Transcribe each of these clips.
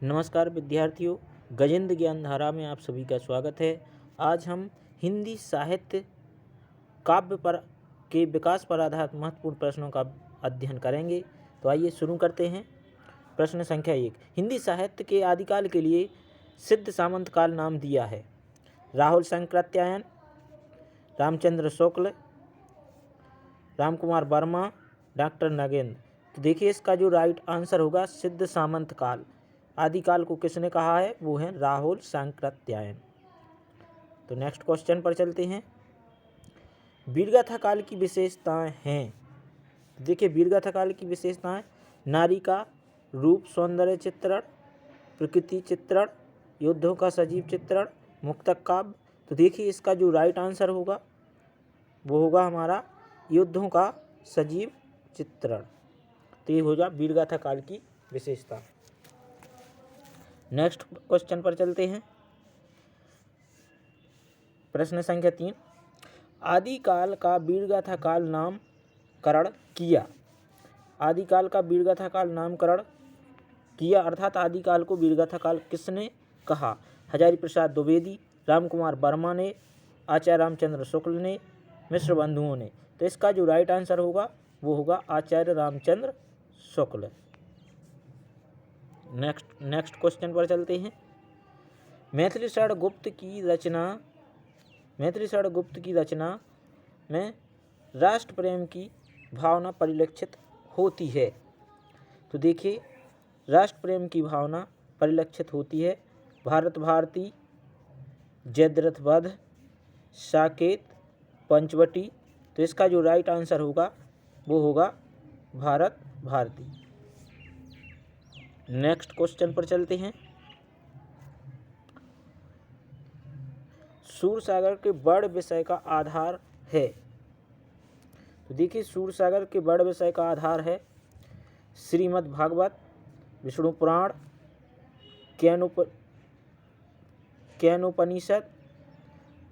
नमस्कार विद्यार्थियों, गजेंद्र ज्ञान धारा में आप सभी का स्वागत है। आज हम हिंदी साहित्य काव्य पर के विकास पर आधारित महत्वपूर्ण प्रश्नों का अध्ययन करेंगे। तो आइए शुरू करते हैं। प्रश्न संख्या 1, हिंदी साहित्य के आदिकाल के लिए सिद्ध सामंत काल नाम दिया है। राहुल शंकराचार्य, रामचंद्र शुक्ल, रामकुमार वर्मा, डॉक्टर नगेंद्र। तो देखिए इसका जो राइट आंसर होगा सिद्ध सामंत काल। आदिकाल को किसने कहा है? वो है राहुल शंकराचार्य। तो नेक्स्ट क्वेश्चन पर चलते हैं। वीरगाथा काल की विशेषताएं हैं। देखिए वीरगाथा काल की विशेषताएं: नारी का रूप सौंदर्य चित्रण, प्रकृति चित्रण, युद्धों का सजीव चित्रण, मुक्तक काव्य। तो देखिए इसका जो राइट आंसर होगा वो होगा हमारा युद्धों का सजीव चित्रण। तो ये होगा वीरगाथा काल की विशेषता। नेक्स्ट क्वेश्चन पर चलते हैं। प्रश्न संख्या 3, आदिकाल का वीरगाथा काल नामकरण किया। आदिकाल का वीरगाथा काल नामकरण किया अर्थात आदिकाल को वीरगाथा काल किसने कहा? हजारी प्रसाद द्विवेदी, रामकुमार वर्मा ने, आचार्य रामचंद्र शुक्ल ने, मिश्र बंधुओं ने। तो इसका जो राइट आंसर होगा वो होगा आचार्य रामचंद्र शुक्ल। नेक्स्ट क्वेश्चन पर चलते हैं। मैथिली शरण गुप्त की रचना में राष्ट्र प्रेम की भावना परिलक्षित होती है। तो देखिए राष्ट्र प्रेम की भावना परिलक्षित होती है। भारत भारती, जयद्रथ वध, साकेत, पंचवटी। तो इसका जो राइट आंसर होगा वो होगा भारत भारती। नेक्स्ट क्वेश्चन पर चलते हैं। सूरसागर के वर्ण विषय का आधार है। तो देखिए सूरसागर के वर्ण विषय का आधार है श्रीमद् भागवत, विष्णु पुराण, केनोपनिषद,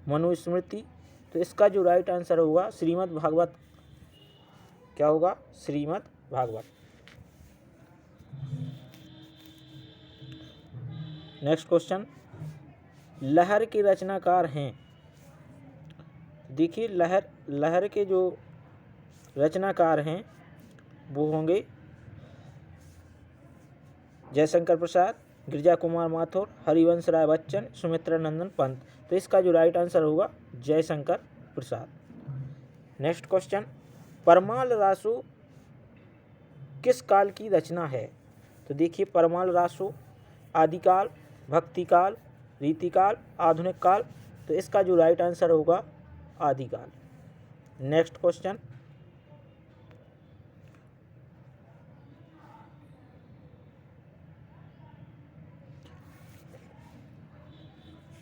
मनुस्मृति। तो इसका जो राइट आंसर होगा श्रीमद् भागवत। क्या होगा? श्रीमद् भागवत। नेक्स्ट क्वेश्चन, लहर के रचनाकार हैं। देखिए लहर के जो रचनाकार हैं वो होंगे जयशंकर प्रसाद, गिरिजा कुमार माथुर, हरिवंश राय बच्चन, सुमित्रा नंदन पंत। तो इसका जो राइट आंसर होगा जयशंकर प्रसाद। नेक्स्ट क्वेश्चन, परमाल रासो किस काल की रचना है? तो देखिए परमाल रासो आदिकाल, भक्तिकाल, रीतिकाल, आधुनिक काल। तो इसका जो राइट आंसर होगा आदिकाल। नेक्स्ट क्वेश्चन,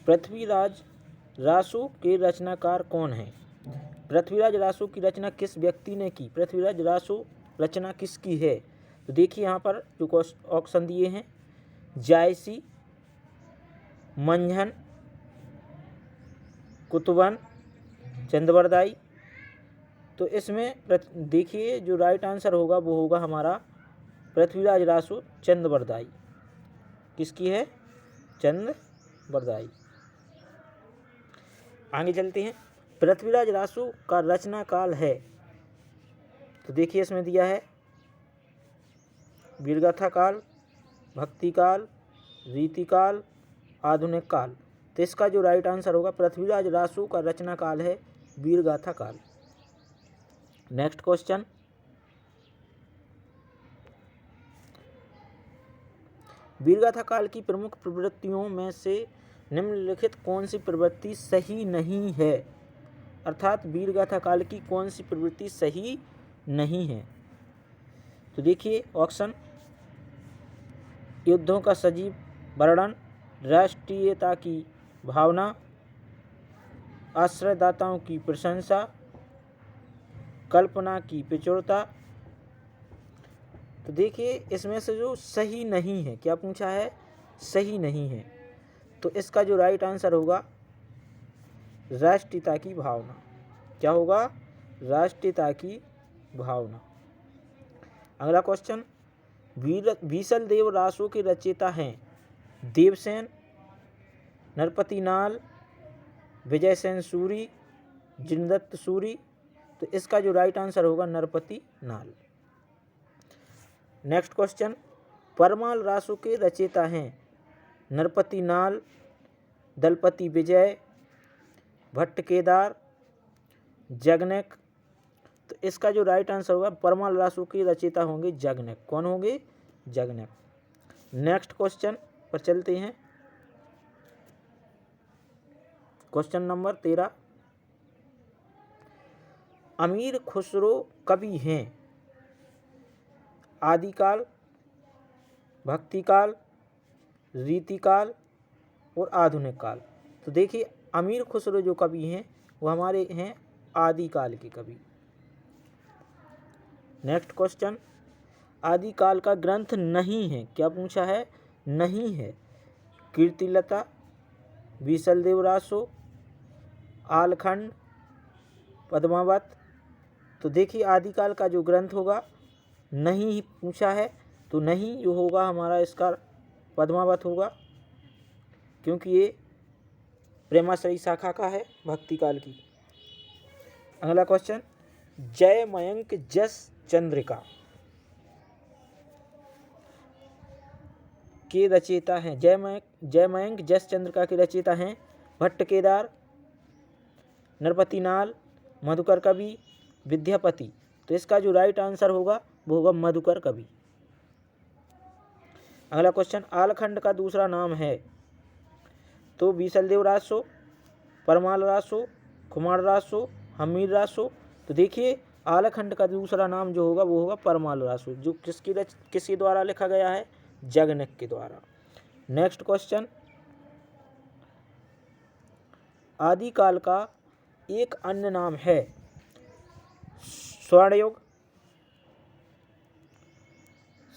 पृथ्वीराज रासो के रचनाकार कौन है? पृथ्वीराज रासो की रचना किस व्यक्ति ने की? पृथ्वीराज रासो रचना किसकी है? तो देखिए यहाँ पर जो ऑप्शन दिए हैं, जायसी, मंझन, कुतुबन, चंद्रवरदाई। तो इसमें देखिए जो राइट आंसर होगा वो होगा हमारा पृथ्वीराज रासो चंद्रवरदाई। किसकी है? चंद्रवरदाई। आगे चलते हैं। पृथ्वीराज रासो का रचना काल है। तो देखिए इसमें दिया है वीरगाथा काल, भक्ति काल, रीतिकाल, आधुनिक काल। तो इसका जो राइट आंसर होगा पृथ्वीराज रासो का रचना काल है वीरगाथा काल। नेक्स्ट क्वेश्चन, वीरगाथा काल की प्रमुख प्रवृत्तियों में से निम्नलिखित कौन सी प्रवृत्ति सही नहीं है? अर्थात वीरगाथा काल की कौन सी प्रवृत्ति सही नहीं है? तो देखिए ऑप्शन, युद्धों का सजीव वर्णन, राष्ट्रीयता की भावना, आश्रयदाताओं की प्रशंसा, कल्पना की प्रचुरता। तो देखिए इसमें से जो सही नहीं है, क्या पूछा है? सही नहीं है। तो इसका जो राइट आंसर होगा राष्ट्रीयता की भावना। क्या होगा? राष्ट्रीयता की भावना। अगला क्वेश्चन, बीसल देव रासो के रचयिता हैं। देवसेन, नरपति नाल, विजय सेन सूरी, जिनदत्त सूरी। तो इसका जो राइट आंसर होगा नरपति नाल। नेक्स्ट क्वेश्चन, परमाल रासो के रचयिता हैं नरपति नाल, दलपति विजय, भट्ट केदार, जगनेक। तो इसका जो राइट आंसर होगा परमाल रासो के रचयिता होंगे जगनेक। कौन होंगे? जगनेक। नेक्स्ट क्वेश्चन पर चलते हैं। क्वेश्चन नंबर 13, अमीर खुसरो कवि हैं आदिकाल, भक्तिकाल, रीतिकाल और आधुनिक काल। तो देखिए अमीर खुसरो जो कवि हैं वो हमारे हैं आदिकाल के कवि। नेक्स्ट क्वेश्चन, आदिकाल का ग्रंथ नहीं है, क्या पूछा है? नहीं है। कीर्तिलता, बीसलदेव रासो, आलखंड, पद्मावत। तो देखिए आदिकाल का जो ग्रंथ होगा नहीं ही पूछा है, तो नहीं जो होगा हमारा इसका पद्मावत होगा, क्योंकि ये प्रेमाश्रयी शाखा का है भक्तिकाल की। अगला क्वेश्चन, जय मयंक जस चंद्रिका के रचयिता हैं, जय मयंक जस चंद्रिका के रचयिता हैं भट्ट केदार, नरपति नाल, मधुकर कवि, विद्यापति। तो इसका जो राइट आंसर होगा वो होगा मधुकर कवि। अगला क्वेश्चन, आलखंड का दूसरा नाम है, तो बीसलदेव रासो, परमाल रासो, खुमार रासो, हमीर रासो। तो देखिए आलखंड का दूसरा नाम जो होगा वो होगा परमाल रासो, जो किसके द्वारा लिखा गया है? जगनेक के द्वारा। नेक्स्ट क्वेश्चन, आदिकाल का एक अन्य नाम है स्वर्णयुग,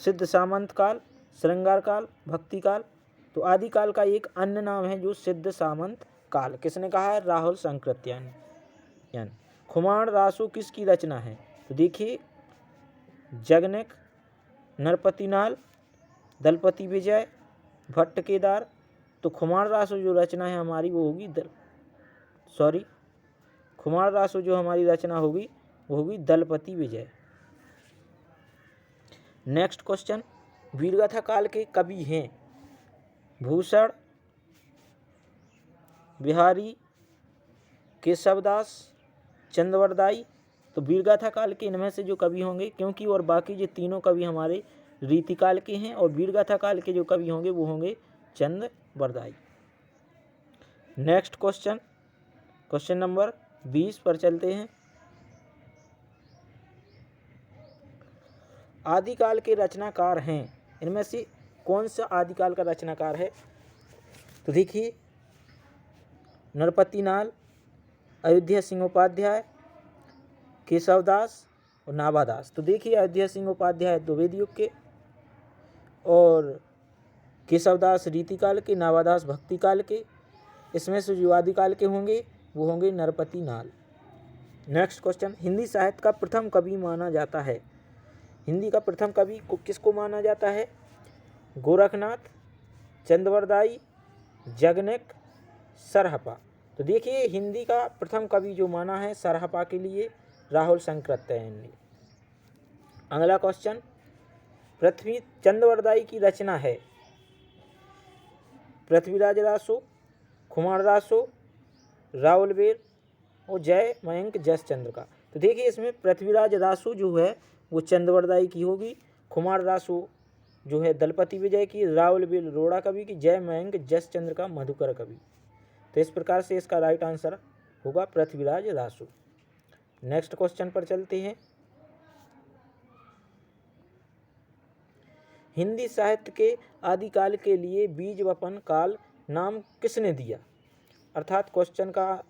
सिद्ध सामंत काल, श्रृंगार काल, भक्ति काल। तो आदिकाल का एक अन्य नाम है जो सिद्ध सामंत काल। किसने कहा है? राहुल सांकृत्यायन। खुमार रासो किसकी रचना है? तो देखिए जगनेक, नरपति नाल, दलपति विजय, भट्ट केदार। तो खुमार रासो जो रचना है हमारी वो होगी खुमार रासो जो हमारी रचना होगी वो होगी दलपति विजय। नेक्स्ट क्वेश्चन, वीरगाथा काल के कवि हैं भूषण, बिहारी, केशवदास, चंद्रवरदाई। तो वीरगाथा काल के इनमें से जो कवि होंगे, क्योंकि और बाकी जो तीनों कवि हमारे रीतिकाल के हैं, और वीरगाथा काल के जो कवि होंगे वो होंगे Chand Bardai. Next question, question number 20 पर चलते हैं। आदिकाल के रचनाकार हैं, इनमें से कौन सा आदिकाल का रचनाकार है? तो देखिए नरपति नाल, अयोध्या सिंह उपाध्याय, केशवदास और नाभादास। तो देखिए अयोध्या सिंह उपाध्याय द्विवेदी युग के, और केशवदास रीतिकाल के, नाभादास भक्तिकाल के। इसमें से जो आदिकाल के होंगे वो होंगे नरपति नाल। नेक्स्ट क्वेश्चन, हिंदी साहित्य का प्रथम कवि माना जाता है, हिंदी का प्रथम कवि को किसको माना जाता है? गोरखनाथ, चंद्रवरदाई, जगनेक, सरहपा। तो देखिए हिंदी का प्रथम कवि जो माना है सरहपा के लिए राहुल सांकृत्यायन ने। अगला क्वेश्चन, पृथ्वी चंद्रवरदाई की रचना है पृथ्वीराज रासो, खुमार रासो, रावलवेल और जय मयंक जस चंद्र का। तो देखिए इसमें पृथ्वीराज रासो जो है वो चंद्रवरदाई की होगी, खुमार रासो जो है दलपति विजय की, रावलवेल रोड़ा कवि की, जय मयंक जस चंद्र का मधुकर कवि। तो इस प्रकार से इसका राइट आंसर होगा पृथ्वीराज रासो। नेक्स्ट क्वेश्चन पर चलते हैं। हिंदी साहित्य के आदिकाल के लिए बीज वपन काल नाम किसने दिया? अर्थात क्वेश्चन का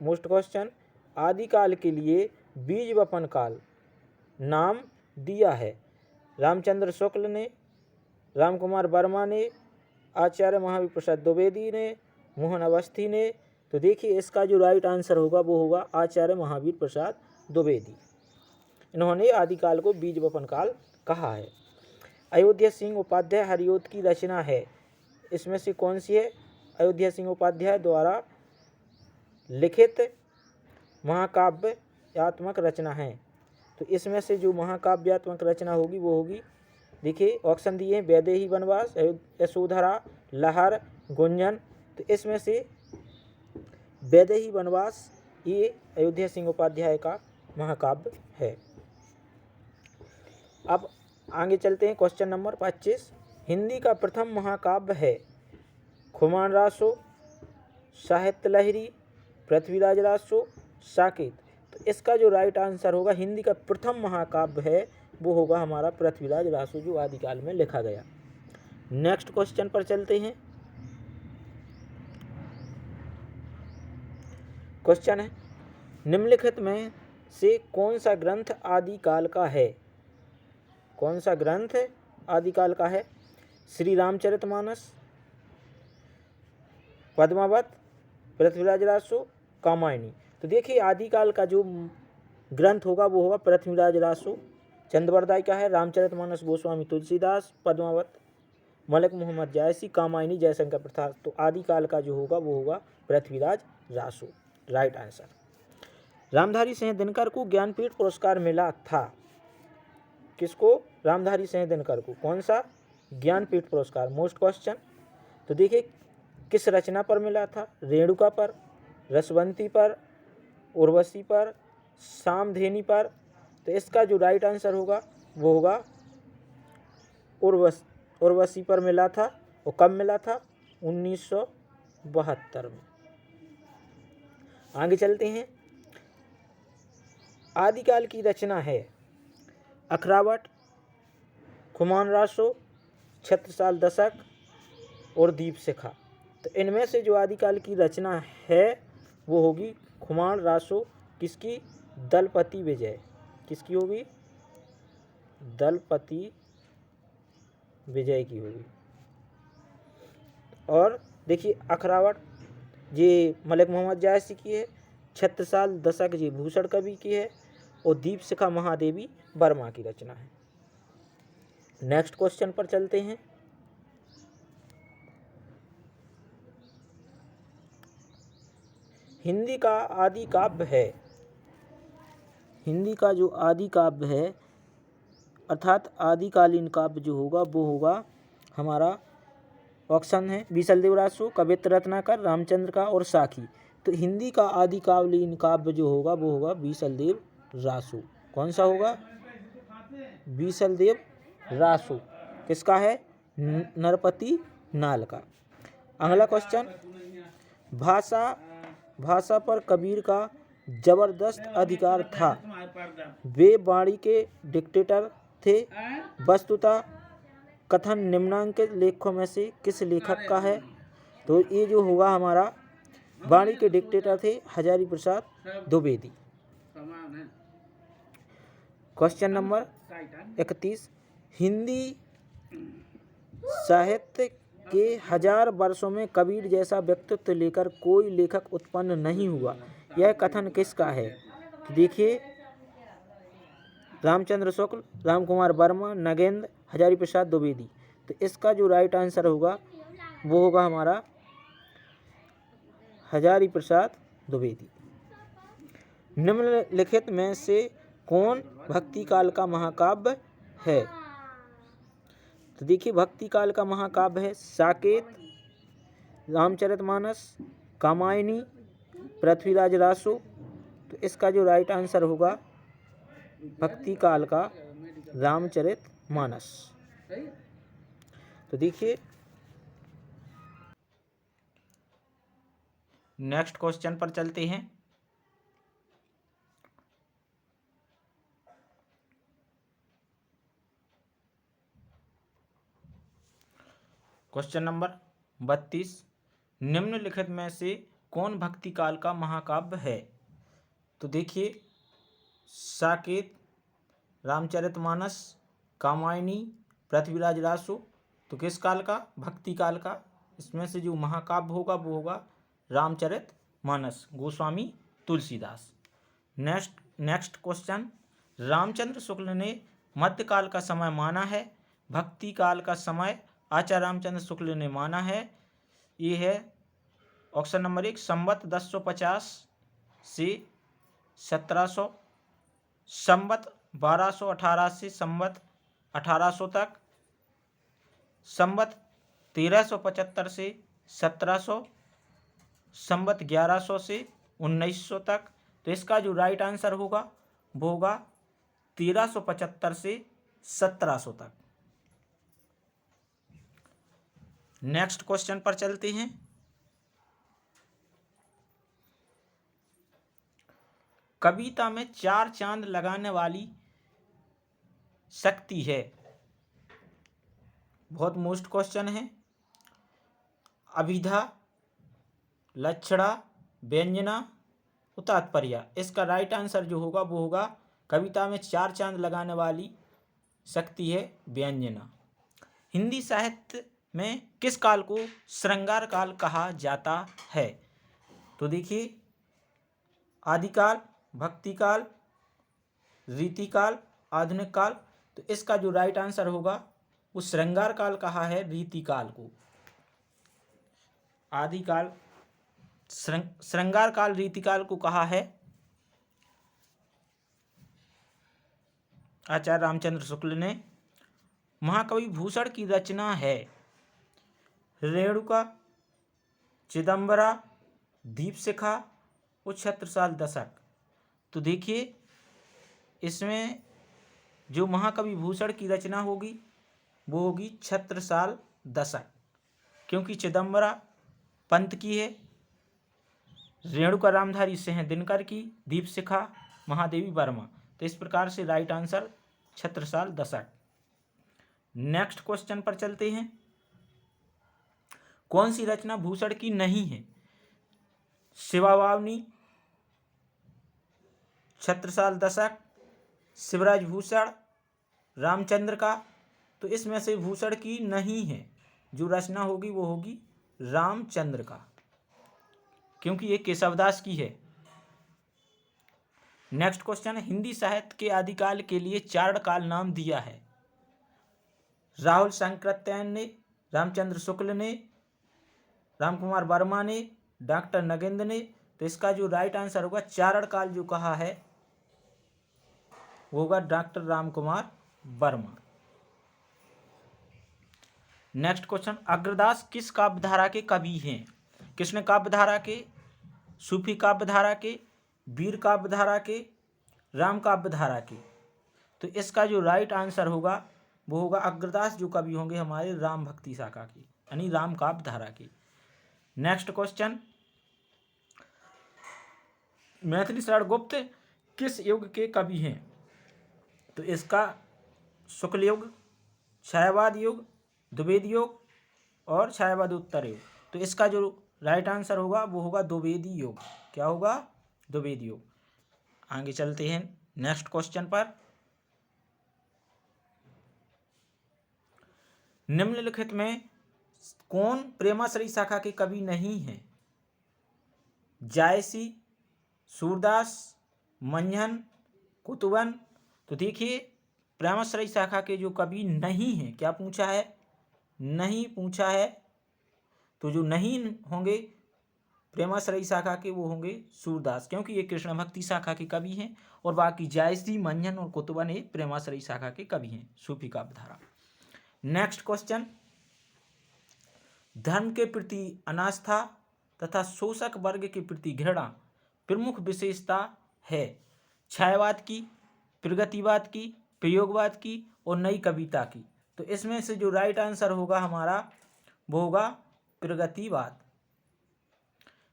मोस्ट क्वेश्चन, आदिकाल के लिए बीज वपन काल नाम दिया है रामचंद्र शुक्ल ने, राम कुमार वर्मा ने, आचार्य महावीर प्रसाद द्विवेदी ने, मोहन अवस्थी ने। तो देखिए इसका जो राइट आंसर होगा वो होगा आचार्य महावीर प्रसाद द्विवेदी। इन्होंने आदिकाल को बीज वपन काल कहा है। अयोध्या सिंह उपाध्याय हरिओद की रचना है? इसमें से कौन सी है? अयोध्या सिंह उपाध्याय द्वारा लिखित महाकाव्यात्मक रचना है। तो इसमें से जो महाकाव्यात्मक रचना होगी वो होगी, देखिए ऑप्शन दिए हैं, वैदेही वनवास, यशोधरा, लहर, गुंजन। तो इसमें से वैदेही वनवास ये अयोध्या सिंह उपाध्याय का महाकाव्य है। अब आगे चलते हैं, क्वेश्चन नंबर 25। हिंदी का प्रथम महाकाव्य है? खुमान रासो, साहित्य लहरी, पृथ्वीराज रासो, साकेत। तो इसका जो राइट आंसर होगा, हिंदी का प्रथम महाकाव्य है वो होगा हमारा पृथ्वीराज रासो, जो आदिकाल में लिखा गया। नेक्स्ट क्वेश्चन पर चलते हैं। क्वेश्चन है, निम्नलिखित में से कौन सा ग्रंथ आदिकाल का है? कौन सा ग्रंथ आदिकाल का है? श्री रामचरितमानस, पद्मावत, पृथ्वीराज रासो, कामायनी। तो देखिए आदिकाल का जो ग्रंथ होगा वो होगा पृथ्वीराज रासो। चंद्रवरदाई का है? रामचरितमानस गोस्वामी तुलसीदास, पद्मावत मलिक मोहम्मद जायसी, कामायनी जयशंकर प्रसाद। तो आदिकाल का जो होगा वो होगा पृथ्वीराज रासो, राइट आंसर। रामधारी सिंह दिनकर को ज्ञानपीठ पुरस्कार मिला था? किसको? रामधारी सिंह दिनकर को। कौन सा? ज्ञानपीठ पुरस्कार, मोस्ट क्वेश्चन। तो देखिए किस रचना पर मिला था? रेणुका पर, रसवंती पर, उर्वशी पर, सामधेनी पर। तो इसका जो राइट आंसर होगा वो होगा उर्वशी पर मिला था। और कब मिला था? 1972 में। आगे चलते हैं। आदिकाल की रचना है अखरावट, खुमान रासो, छत्रसाल दशक और दीपशिखा। तो इनमें से जो आदिकाल की रचना है वो होगी खुमान रासो। किसकी? दलपति विजय। किसकी होगी? दलपति विजय की होगी। और देखिए अखरावट ये मलिक मोहम्मद जायसी की है, छत्रसाल दशक जी भूषण कवि की है, और दीपशिखा महादेवी वर्मा की रचना है। नेक्स्ट क्वेश्चन पर चलते हैं। हिंदी का आदि काव्य है? हिंदी का जो आदि काव्य है अर्थात आदिकालीन काव्य जो होगा वो होगा हमारा, ऑप्शन है बीसलदेव रासो, कवित्र रत्नाकर, रामचंद्र का और साखी। तो हिंदी का आदिकालीन काव्य जो होगा वो होगा बीसलदेव रासो। कौन सा होगा? बीसलदेव रासो। किसका है? नरपति नाल का। अगला क्वेश्चन, भाषा पर कबीर का जबरदस्त अधिकार था। वे वाणी के डिक्टेटर थे। वस्तुतः कथन निम्नांकित लेखों में से किस लेखक का है? तो ये जो होगा हमारा वाणी के डिक्टेटर थे हजारी प्रसाद द्विवेदी। क्वेश्चन नंबर 31, हिंदी साहित्य के 1000 वर्षों में कबीर जैसा व्यक्तित्व लेकर कोई लेखक उत्पन्न नहीं हुआ, यह कथन किसका है? तो देखिए रामचंद्र शुक्ल, रामकुमार वर्मा, नगेंद्र, हजारी प्रसाद द्विवेदी। तो इसका जो राइट आंसर होगा वो होगा हमारा हजारी प्रसाद द्विवेदी। निम्नलिखित में से कौन भक्ति काल का महाकाव्य है? तो देखिए भक्ति काल का महाकाव्य है साकेत, रामचरितमानस, कामायनी, पृथ्वीराज रासो। तो इसका जो राइट आंसर होगा भक्ति काल का रामचरितमानस। तो देखिए नेक्स्ट क्वेश्चन पर चलते हैं। क्वेश्चन नंबर 32, निम्नलिखित में से कौन भक्ति काल का महाकाव्य है? तो देखिए साकेत, रामचरितमानस, कामायनी, पृथ्वीराज रासो। तो किस काल का? भक्ति काल का। इसमें से जो महाकाव्य होगा वो होगा रामचरितमानस, गोस्वामी तुलसीदास। नेक्स्ट क्वेश्चन, रामचंद्र शुक्ल ने मध्यकाल का समय माना है। भक्ति काल का समय आचार्य रामचंद्र शुक्ल ने माना है। ये है ऑप्शन नंबर 1 संवत 1050 से 1700, संवत 1218 से संवत 1800 तक, संवत 1375 से 1700, संवत 1100 से 1900 तक। तो इसका जो राइट आंसर होगा वो होगा 1375 से 1700 तक। नेक्स्ट क्वेश्चन पर चलते हैं। कविता में 4 चांद लगाने वाली शक्ति है। बहुत मोस्ट क्वेश्चन है। अभिधा, लक्षणा, व्यंजना, तात्पर्य। इसका राइट आंसर जो होगा वो होगा कविता में 4 चांद लगाने वाली शक्ति है व्यंजना। हिंदी साहित्य में किस काल को श्रृंगार काल कहा जाता है? तो देखिए, आदिकाल, भक्तिकाल, रीतिकाल, आधुनिक काल। तो इसका जो राइट आंसर होगा वो श्रृंगार काल कहा है रीतिकाल को। आदिकाल, श्रृंगार काल, रीतिकाल को कहा है आचार्य रामचंद्र शुक्ल ने। महाकवि भूषण की रचना है रेणुका, चिदंबरा, दीपशिखा और छत्रसाल दशक। तो देखिए, इसमें जो महाकवि भूषण की रचना होगी वो होगी छत्रसाल दशक, क्योंकि चिदंबरा पंत की है, रेणुका रामधारी सिंह दिनकर की, दीपशिखा महादेवी वर्मा। तो इस प्रकार से राइट आंसर छत्रसाल दशक। नेक्स्ट क्वेश्चन पर चलते हैं। कौन सी रचना भूषण की नहीं है? शिवावावनी, छत्रसाल दशक, शिवराज भूषण, रामचंद्र का। तो इसमें से भूषण की नहीं है जो रचना होगी वो होगी रामचंद्र का, क्योंकि ये केशवदास की है। नेक्स्ट क्वेश्चन है, हिंदी साहित्य के आदिकाल के लिए चारणकाल नाम दिया है। राहुल सांकृत्यायन ने, रामचंद्र शुक्ल ने, रामकुमार वर्मा ने, डॉक्टर नगेंद्र ने। तो इसका जो राइट आंसर होगा चारणकाल जो कहा है वो होगा doctor Ramkumar Verma. Next question, Agradas किस काव्यधारा के कवि हैं? कृष्ण काव्यधारा के, सूफी काव्यधारा के, वीर काव्यधारा के, राम काव्यधारा के। तो इसका जो राइट आंसर होगा वो होगा अग्रदास जो कवि होंगे हमारे राम भक्ति शाखा के, यानी राम काव्यधारा के। नेक्स्ट क्वेश्चन, मैथिली शरण गुप्त किस युग के कवि हैं? तो इसका शुक्ल युग, छायावाद युग, द्विवेदी युग और छायावाद उत्तर युग। तो इसका जो राइट आंसर होगा वो होगा द्विवेदी युग। क्या होगा? द्विवेदी युग। आगे चलते हैं नेक्स्ट क्वेश्चन पर। निम्नलिखित में कौन प्रेमाश्रयी शाखा के कवि नहीं है? जायसी, सूरदास, मंझन, कुतुबन। तो देखिए, प्रेमाश्रयी शाखा के जो कवि नहीं है, क्या पूछा है? नहीं पूछा है। तो जो नहीं होंगे प्रेमाश्रयी शाखा के वो होंगे सूरदास, क्योंकि ये कृष्ण भक्ति शाखा के कवि हैं। और बाकी जायसी, मंझन और कुतुबन ये प्रेमाश्रयी शाखा के कवि हैं, सूफी काव्यधारा। नेक्स्ट क्वेश्चन, धर्म के प्रति अनास्था तथा शोषक वर्ग के प्रति घृणा प्रमुख विशेषता है छायावाद की, प्रगतिवाद की, प्रयोगवाद की और नई कविता की। तो इसमें से जो राइट आंसर होगा हमारा वो होगा प्रगतिवाद।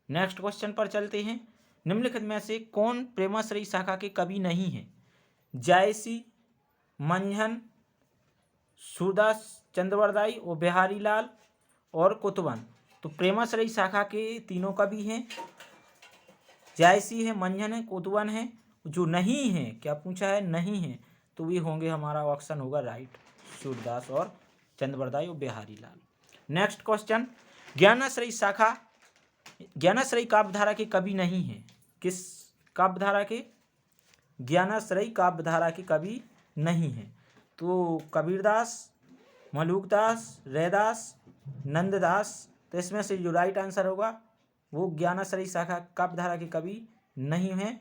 नेक्स्ट क्वेश्चन पर चलते हैं। निम्नलिखित में से कौन प्रेमाश्रयी शाखा के कवि नहीं है? जायसी, मंझन, सूरदास चंद्रवरदाई और बिहारी लाल और कुतुबन। तो प्रेमाश्रयी शाखा के तीनों कवि हैं, जायसी है, मंझन है, कुतुबन है। जो नहीं है, क्या पूछा है? नहीं है। तो ये होंगे, हमारा ऑप्शन होगा राइट, सूरदास और चंद्रवरदाई और बिहारी लाल। नेक्स्ट क्वेश्चन, ज्ञानाश्रयी शाखा, ज्ञानाश्रयी काव्यधारा के कवि नहीं है। किस काव्यधारा के? ज्ञानाश्रयी काव्यधारा के कवि नहीं है। तो कबीरदास, मलूकदास, रैदास, नंददास। तो इसमें से जो राइट आंसर होगा वो ज्ञानाश्रयी शाखा काव्यधारा के कवि नहीं हैं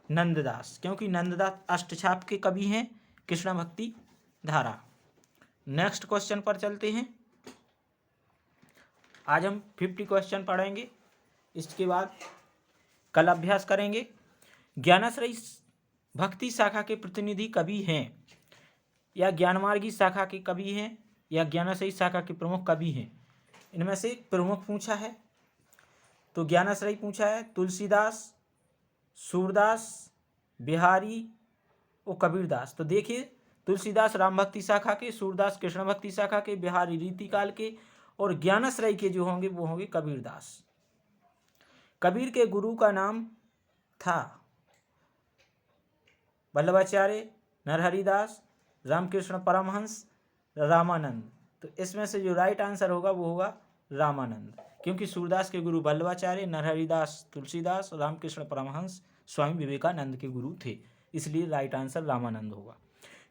नंददास, क्योंकि नंददास अष्टछाप के कवि हैं कृष्ण भक्ति धारा। नेक्स्ट क्वेश्चन पर चलते हैं। आज हम 50 क्वेश्चन पढ़ेंगे, इसके बाद कल अभ्यास करेंगे। ज्ञानाश्रयी भक्ति शाखा के प्रतिनिधि कवि हैं या ज्ञानमार्गी शाखा के कवि हैं या ज्ञानाश्रयी शाखा के प्रमुख कवि हैं। इनमें से प्रमुख पूछा है तो ज्ञानाश्रयी पूछा है तुलसीदास, सूरदास, बिहारी और कबीरदास। तो देखिए तुलसीदास राम भक्ति शाखा के, सूरदास कृष्ण भक्ति शाखा के, बिहारी रीतिकाल के और ज्ञानाश्रयी के जो होंगे वो होंगे कबीरदास। कबीर के गुरु का नाम था वल्लभाचार्य, नरहरिदास, रामकृष्ण परमहंस, रामानंद। तो इसमें से जो राइट आंसर होगा वो होगा रामानंद, क्योंकि सूरदास के गुरु वल्लभाचार्य, नरहरिदास तुलसीदास, रामकृष्ण परमहंस स्वामी विवेकानंद के गुरु थे, इसलिए राइट आंसर रामानंद होगा।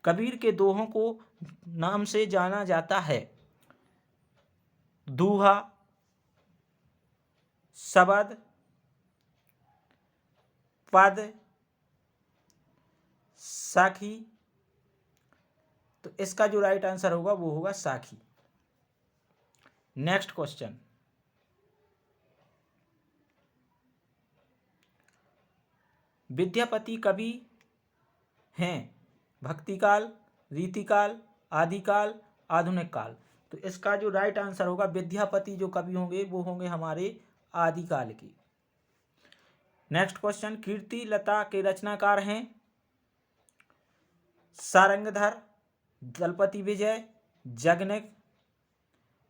कबीर के दोहों को नाम से जाना जाता है दूहा, शबद, पद, साखी। तो इसका जो राइट आंसर होगा वो होगा साखी। नेक्स्ट क्वेश्चन, विद्यापति कवि हैं भक्तिकाल, रीतिकाल, आदिकाल, आधुनिक काल। तो इसका जो राइट आंसर होगा विद्यापति जो कवि होंगे वो होंगे हमारे आदिकाल के। नेक्स्ट क्वेश्चन, कीर्ति लता के रचनाकार हैं सारंगधर, दलपति विजय, जगनिक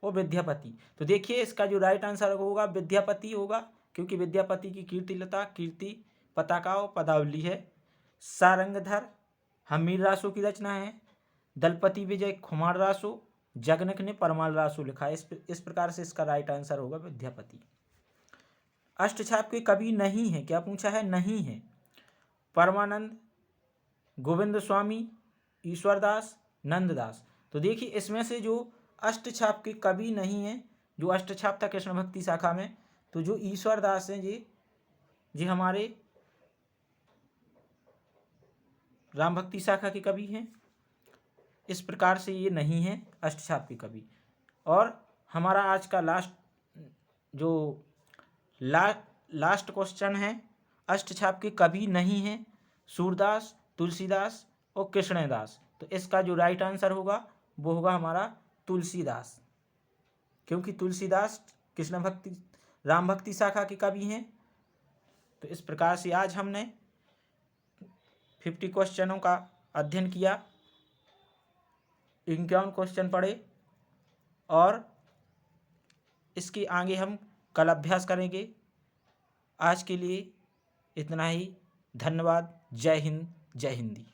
और विद्यापति। तो देखिए इसका जो राइट आंसर होगा विद्यापति होगा, क्योंकि विद्यापति की कीर्ति लता कीर्ति पताका और पदावली है। सारंगधर हमीर रासो की रचना है, दलपति विजय खुमार रासो, जगनिक ने परमाल रासो लिखा है। इस प्रकार से इसका राइट आंसर होगा विद्यापति। अष्टछाप के कवि नहीं है, क्या पूछा है, नहीं है। परमानंद, गोविंद स्वामी, ईश्वरदास, नंददास। तो देखिए इसमें से जो अष्टछाप के कवि नहीं है, जो अष्टछाप था कृष्ण भक्ति शाखा में, तो जो ईश्वरदास हैं जी हमारे राम भक्ति शाखा के कवि हैं। इस प्रकार से ये नहीं है अष्टछाप के कवि। और हमारा आज का लास्ट क्वेश्चन है, अष्टछाप के कवि नहीं हैं सूरदास, तुलसीदास और कृष्णदास। तो इसका जो राइट आंसर होगा वो होगा हमारा तुलसीदास, क्योंकि तुलसीदास कृष्ण भक्ति राम भक्ति शाखा के कवि हैं। तो इस प्रकार से आज हमने 50 क्वेश्चनों का अध्ययन किया, 51 क्वेश्चन पढ़े और इसके आगे हम कल अभ्यास करेंगे। आज के लिए इतना ही। धन्यवाद। जय हिंद, जय हिंदी।